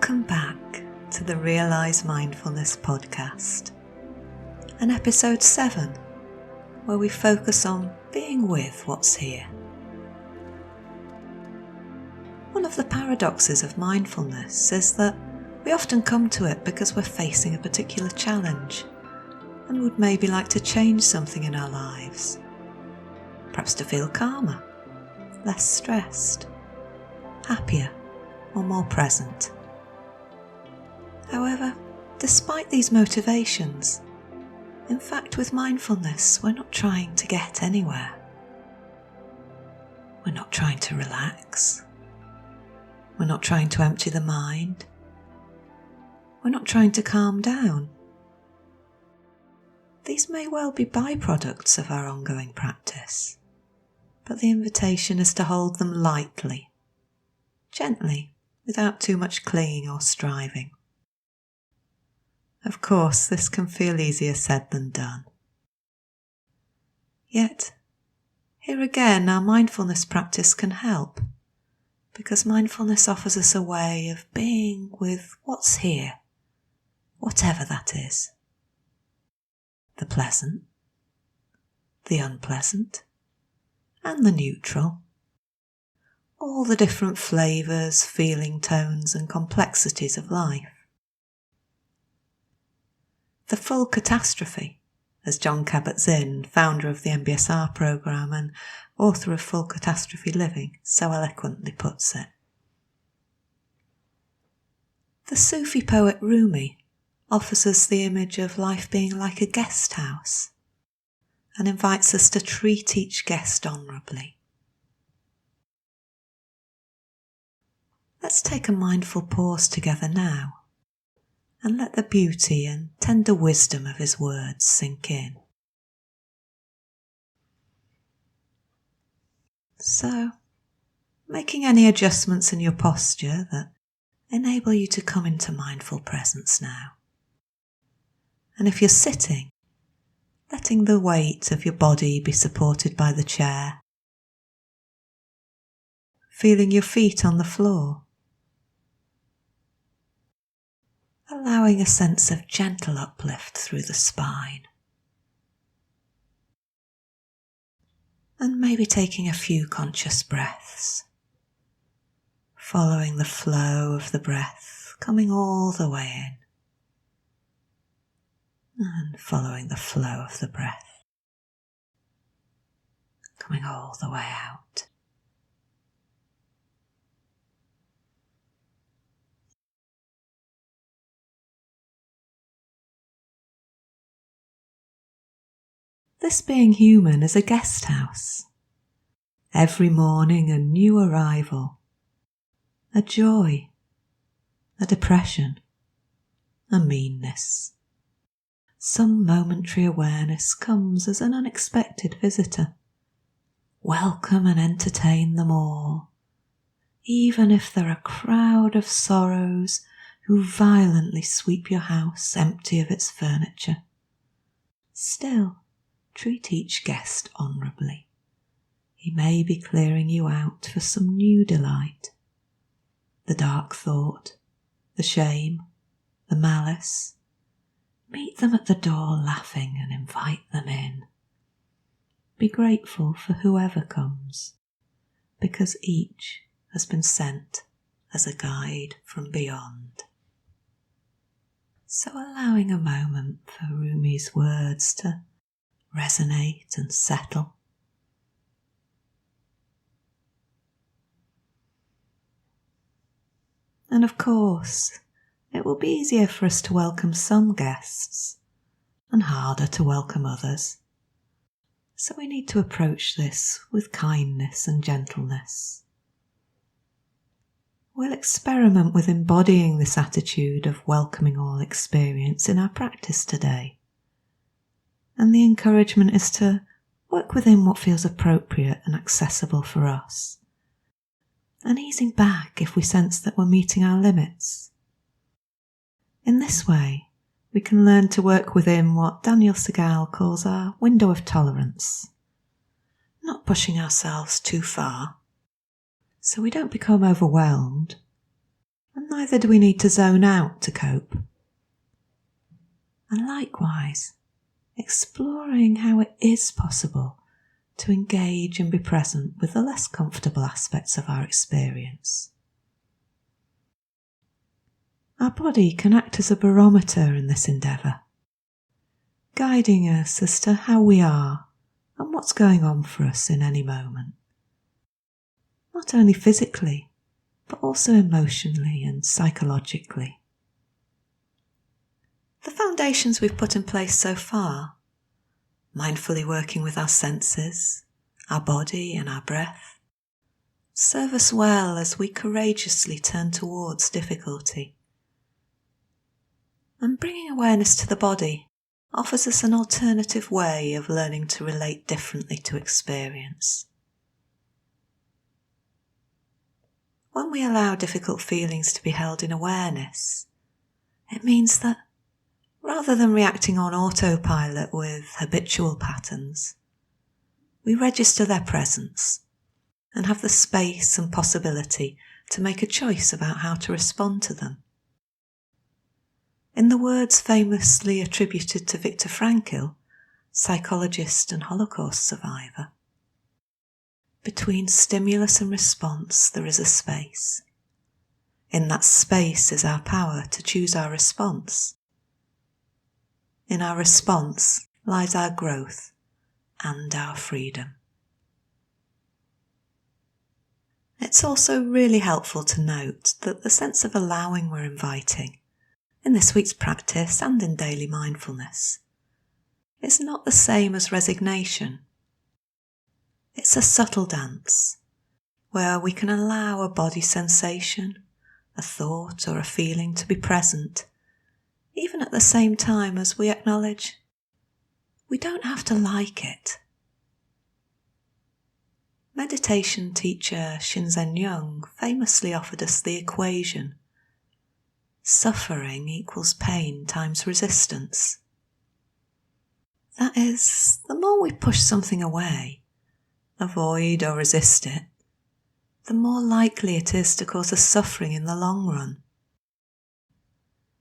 Welcome back to the Realise Mindfulness podcast, and episode 7, where we focus on being with what's here. One of the paradoxes of mindfulness is that we often come to it because we're facing a particular challenge and would maybe like to change something in our lives, perhaps to feel calmer, less stressed, happier, or more present. However, despite these motivations, in fact with mindfulness we're not trying to get anywhere. We're not trying to relax. We're not trying to empty the mind. We're not trying to calm down. These may well be byproducts of our ongoing practice, but the invitation is to hold them lightly, gently, without too much clinging or striving. Of course, this can feel easier said than done. Yet, here again, our mindfulness practice can help, because mindfulness offers us a way of being with what's here, whatever that is. The pleasant, the unpleasant, and the neutral. All the different flavours, feeling tones and complexities of life. The full catastrophe, as Jon Kabat-Zinn, founder of the MBSR programme and author of Full Catastrophe Living, so eloquently puts it. The Sufi poet Rumi offers us the image of life being like a guest house and invites us to treat each guest honourably. Let's take a mindful pause together now and let the beauty and tender wisdom of his words sink in. So, making any adjustments in your posture that enable you to come into mindful presence now. And if you're sitting, letting the weight of your body be supported by the chair, feeling your feet on the floor, allowing a sense of gentle uplift through the spine, and maybe taking a few conscious breaths, following the flow of the breath, coming all the way in, and following the flow of the breath, coming all the way out. This being human is a guest house. Every morning a new arrival, a joy, a depression, a meanness. Some momentary awareness comes as an unexpected visitor. Welcome and entertain them all, even if they're a crowd of sorrows who violently sweep your house empty of its furniture. Still, treat each guest honourably. He may be clearing you out for some new delight. The dark thought, the shame, the malice. Meet them at the door laughing and invite them in. Be grateful for whoever comes, because each has been sent as a guide from beyond. So allowing a moment for Rumi's words to resonate and settle. And of course, it will be easier for us to welcome some guests and harder to welcome others. So we need to approach this with kindness and gentleness. We'll experiment with embodying this attitude of welcoming all experience in our practice today. And the encouragement is to work within what feels appropriate and accessible for us, and easing back if we sense that we're meeting our limits. In this way, we can learn to work within what Daniel Segal calls our window of tolerance, not pushing ourselves too far, so we don't become overwhelmed, and neither do we need to zone out to cope. And likewise, exploring how it is possible to engage and be present with the less comfortable aspects of our experience. Our body can act as a barometer in this endeavour, guiding us as to how we are and what's going on for us in any moment. Not only physically, but also emotionally and psychologically. The foundations we've put in place so far, mindfully working with our senses, our body and our breath, serve us well as we courageously turn towards difficulty. And bringing awareness to the body offers us an alternative way of learning to relate differently to experience. When we allow difficult feelings to be held in awareness, it means that rather than reacting on autopilot with habitual patterns, we register their presence and have the space and possibility to make a choice about how to respond to them. In the words famously attributed to Viktor Frankl, psychologist and Holocaust survivor, between stimulus and response there is a space. In that space is our power to choose our response. In our response lies our growth and our freedom. It's also really helpful to note that the sense of allowing we're inviting in this week's practice and in daily mindfulness is not the same as resignation. It's a subtle dance where we can allow a body sensation, a thought or a feeling to be present, even at the same time as we acknowledge we don't have to like it. Meditation teacher Shinzen Young famously offered us the equation: suffering equals pain times resistance. That is, the more we push something away, avoid or resist it, the more likely it is to cause us suffering in the long run.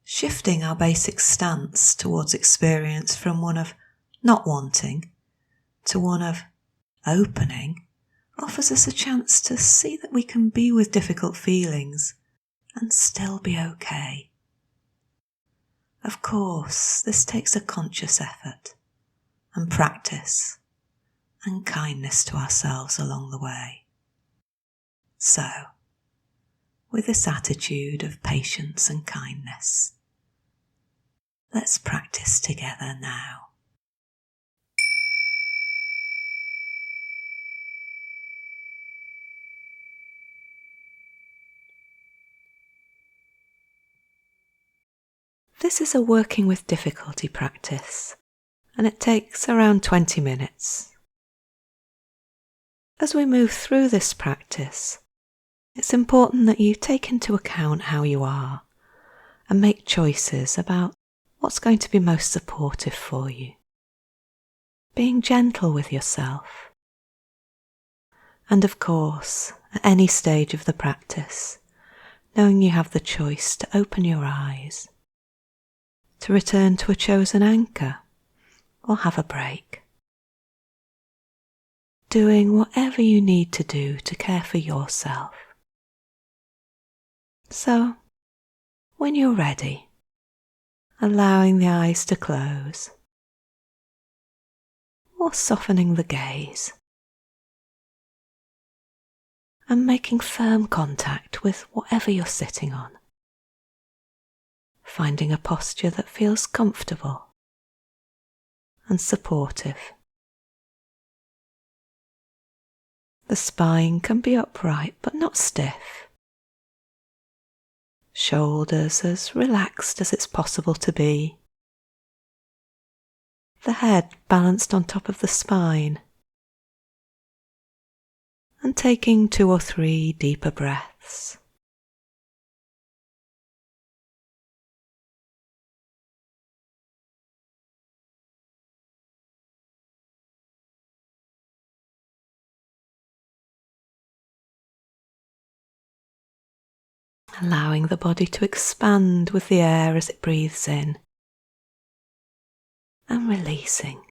Shifting our basic stance towards experience from one of not wanting to one of opening offers us a chance to see that we can be with difficult feelings and still be okay. Of course, this takes a conscious effort and practice and kindness to ourselves along the way. So, with this attitude of patience and kindness, let's practice together now. This is a working with difficulty practice, and it takes around 20 minutes. As we move through this practice, it's important that you take into account how you are and make choices about what's going to be most supportive for you. Being gentle with yourself. And of course, at any stage of the practice, knowing you have the choice to open your eyes, to return to a chosen anchor, or have a break. Doing whatever you need to do to care for yourself. So, when you're ready, allowing the eyes to close, or softening the gaze, and making firm contact with whatever you're sitting on. Finding a posture that feels comfortable and supportive. The spine can be upright but not stiff. Shoulders as relaxed as it's possible to be. The head balanced on top of the spine. And taking 2 or 3 deeper breaths. allowing the body to expand with the air as it breathes in, and releasing,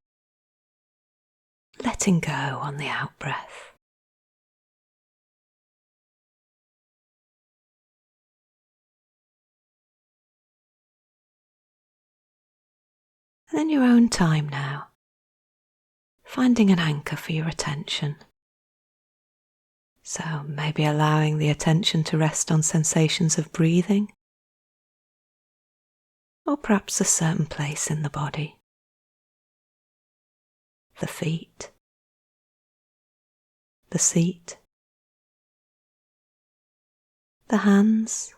letting go on the out-breath. And in your own time now, finding an anchor for your attention. So maybe allowing the attention to rest on sensations of breathing, or perhaps a certain place in the body. The feet, the seat, the hands,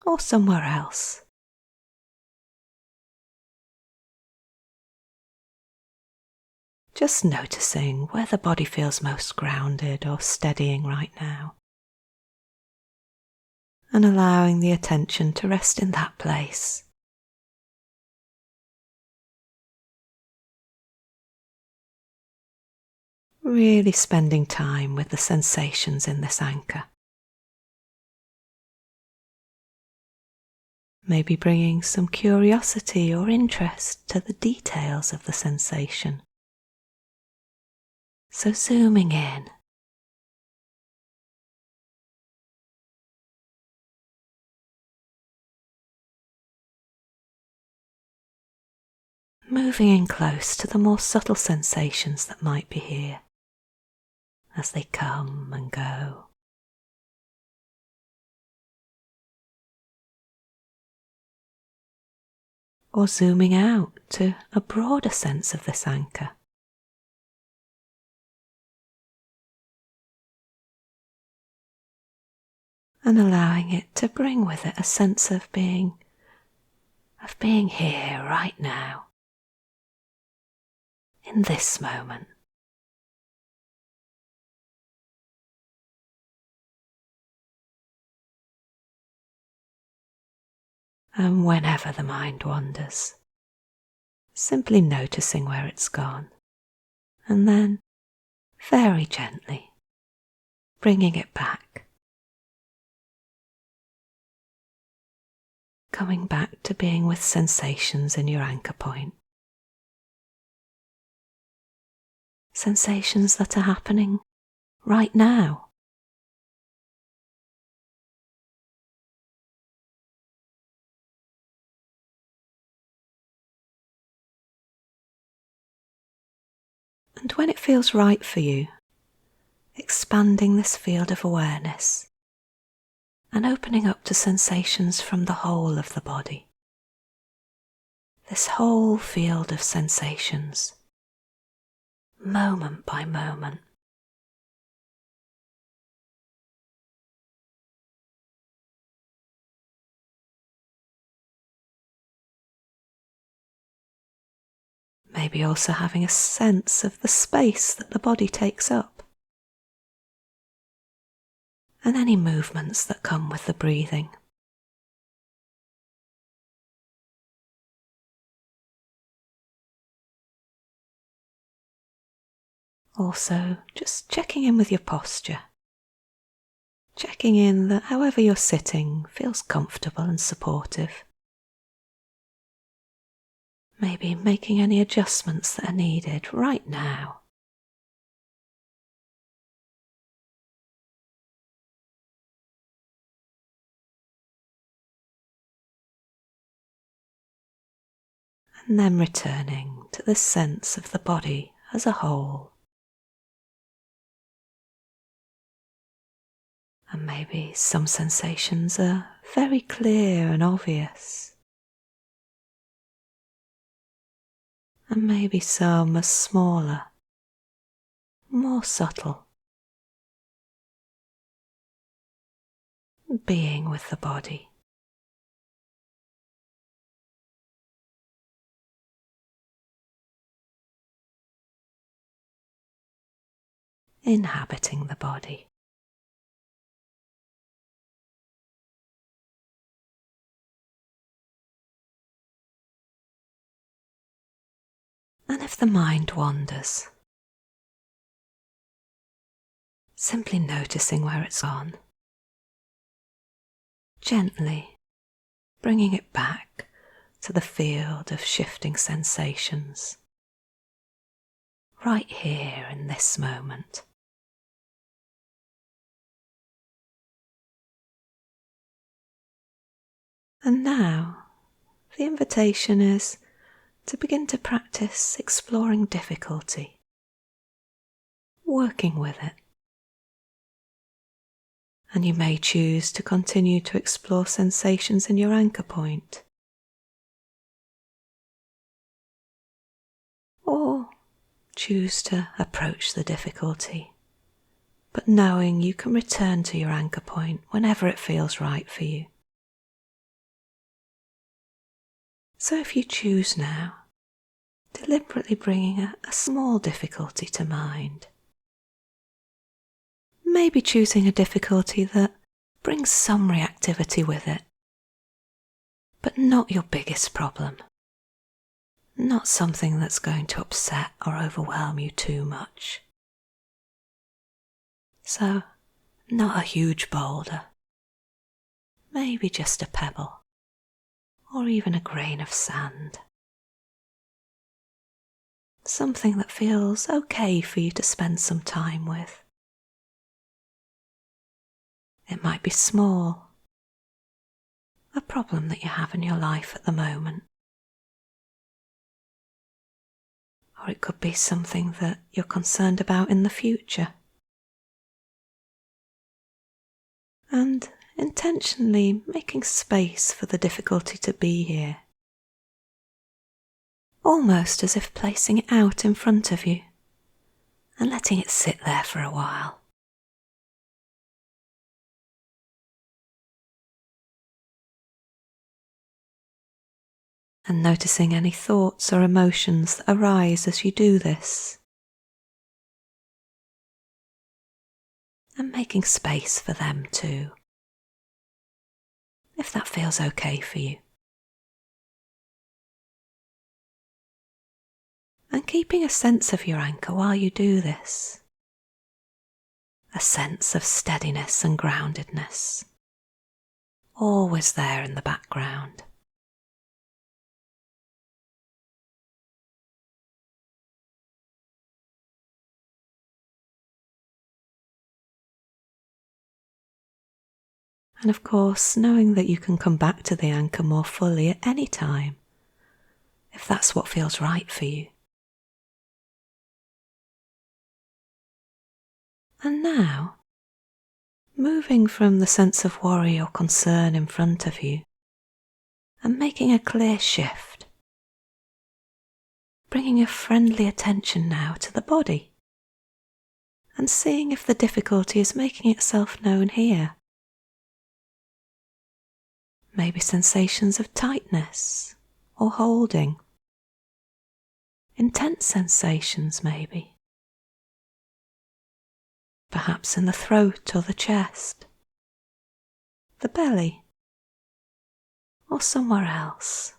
or somewhere else. Just noticing where the body feels most grounded or steadying right now, and allowing the attention to rest in that place. Really spending time with the sensations in this anchor. Maybe bringing some curiosity or interest to the details of the sensation. So zooming in, moving in close to the more subtle sensations that might be here as they come and go. Or zooming out to a broader sense of this anchor. And allowing it to bring with it a sense of being here right now, in this moment. And whenever the mind wanders, simply noticing where it's gone, and then very gently bringing it back. Coming back to being with sensations in your anchor point. Sensations that are happening right now. And when it feels right for you, expanding this field of awareness and opening up to sensations from the whole of the body. This whole field of sensations, moment by moment. Maybe also having a sense of the space that the body takes up, and any movements that come with the breathing. Also, just checking in with your posture. Checking in that however you're sitting feels comfortable and supportive. Maybe making any adjustments that are needed right now. And then returning to the sense of the body as a whole. And maybe some sensations are very clear and obvious. And maybe some are smaller, more subtle. Being with the body. Inhabiting the body. And if the mind wanders, simply noticing where it's gone, gently bringing it back to the field of shifting sensations, right here in this moment. And now the invitation is to begin to practice exploring difficulty, working with it. And you may choose to continue to explore sensations in your anchor point, or choose to approach the difficulty, but knowing you can return to your anchor point whenever it feels right for you. So if you choose now, deliberately bringing a small difficulty to mind, maybe choosing a difficulty that brings some reactivity with it, but not your biggest problem, not something that's going to upset or overwhelm you too much. So, not a huge boulder, maybe just a pebble, or even a grain of sand. Something that feels okay for you to spend some time with. It might be small, a problem that you have in your life at the moment. Or it could be something that you're concerned about in the future. And intentionally making space for the difficulty to be here. Almost as if placing it out in front of you and letting it sit there for a while. And noticing any thoughts or emotions that arise as you do this. And making space for them too, if that feels okay for you. And keeping a sense of your anchor while you do this. A sense of steadiness and groundedness, always there in the background. And of course, knowing that you can come back to the anchor more fully at any time, if that's what feels right for you. And now, moving from the sense of worry or concern in front of you, and making a clear shift, bringing a friendly attention now to the body, and seeing if the difficulty is making itself known here. Maybe sensations of tightness or holding. Intense sensations maybe. Perhaps in the throat or the chest, the belly, or somewhere else.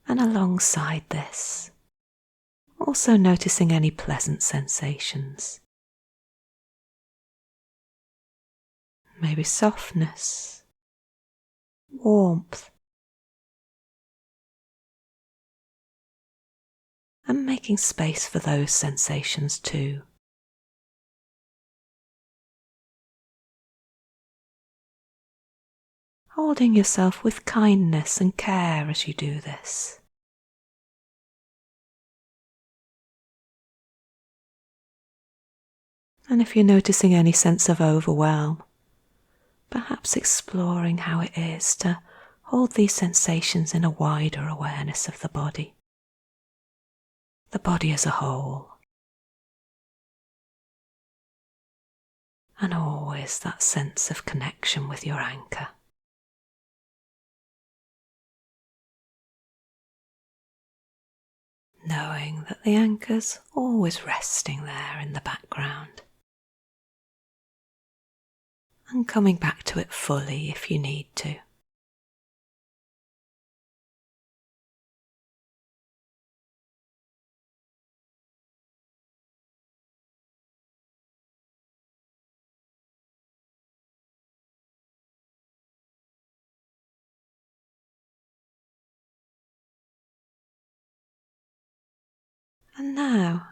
And alongside this, also noticing any pleasant sensations. Maybe softness, warmth, and making space for those sensations too. Holding yourself with kindness and care as you do this. And if you're noticing any sense of overwhelm, perhaps exploring how it is to hold these sensations in a wider awareness of the body as a whole. And always that sense of connection with your anchor. Knowing that the anchor's always resting there in the background. And coming back to it fully if you need to. And now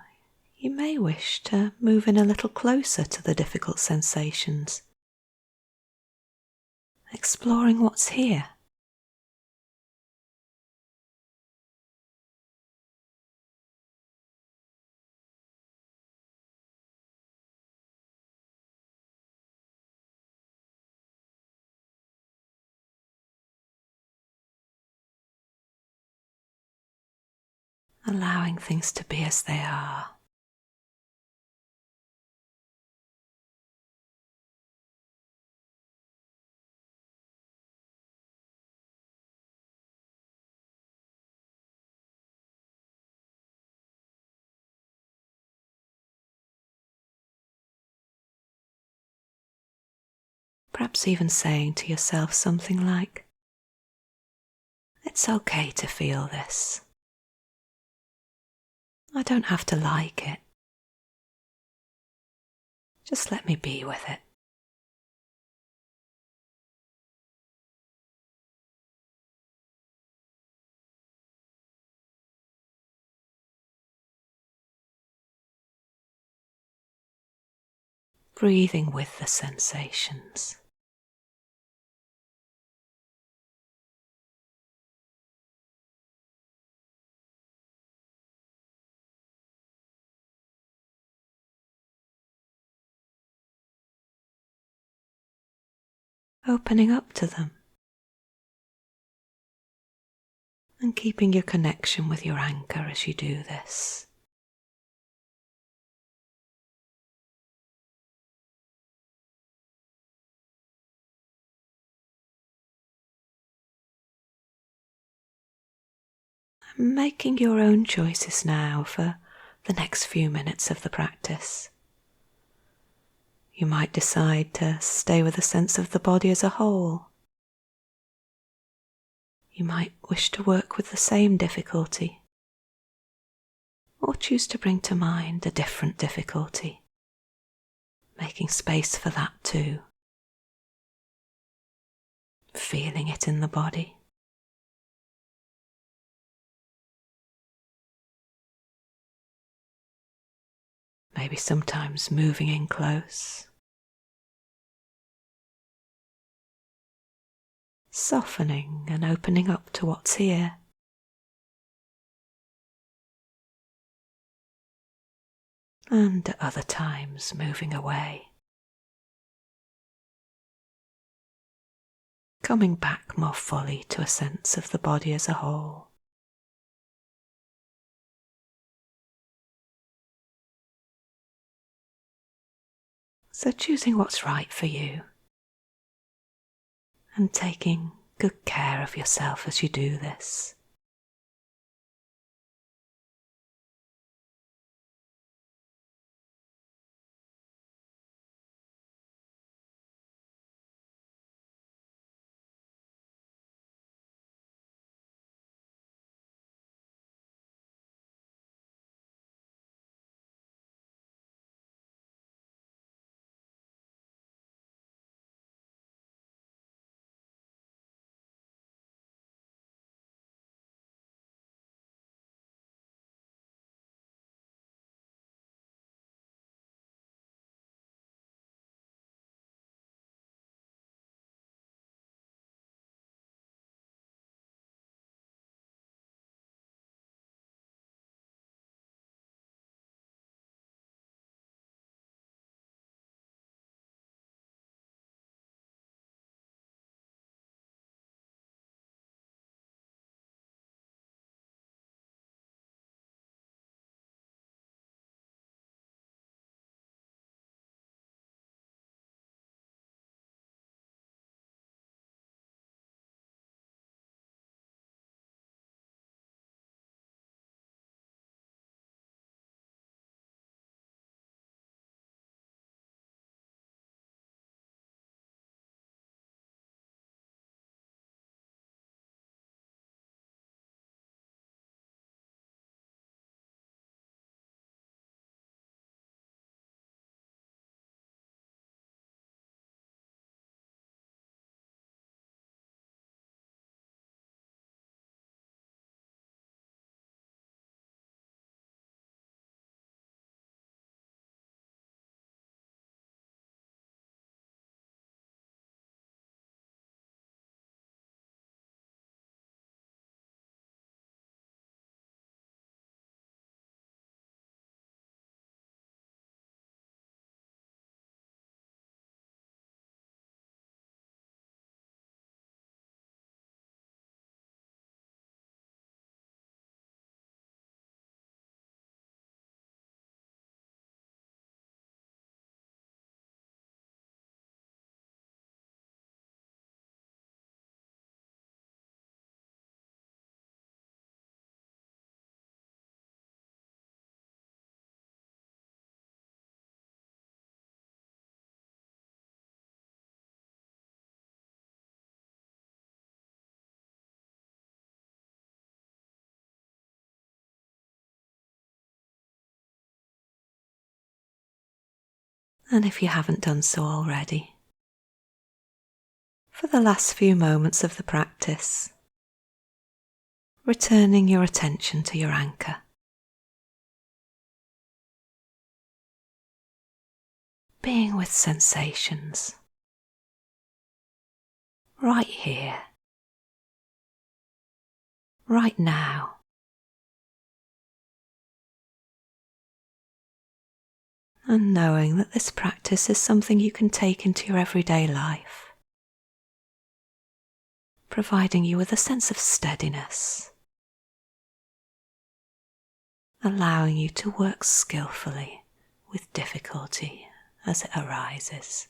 you may wish to move in a little closer to the difficult sensations, exploring what's here. Allowing things to be as they are. Perhaps even saying to yourself something like, "It's okay to feel this. I don't have to like it. Just let me be with it." Breathing with the sensations. Opening up to them. And keeping your connection with your anchor as you do this. And making your own choices now for the next few minutes of the practice. You might decide to stay with a sense of the body as a whole. You might wish to work with the same difficulty, or choose to bring to mind a different difficulty, making space for that too. Feeling it in the body. Maybe sometimes moving in close. Softening and opening up to what's here. And at other times moving away. Coming back more fully to a sense of the body as a whole. So choosing what's right for you and taking good care of yourself as you do this. And if you haven't done so already, for the last few moments of the practice, returning your attention to your anchor. Being with sensations, right here, right now. And knowing that this practice is something you can take into your everyday life, providing you with a sense of steadiness, allowing you to work skillfully with difficulty as it arises.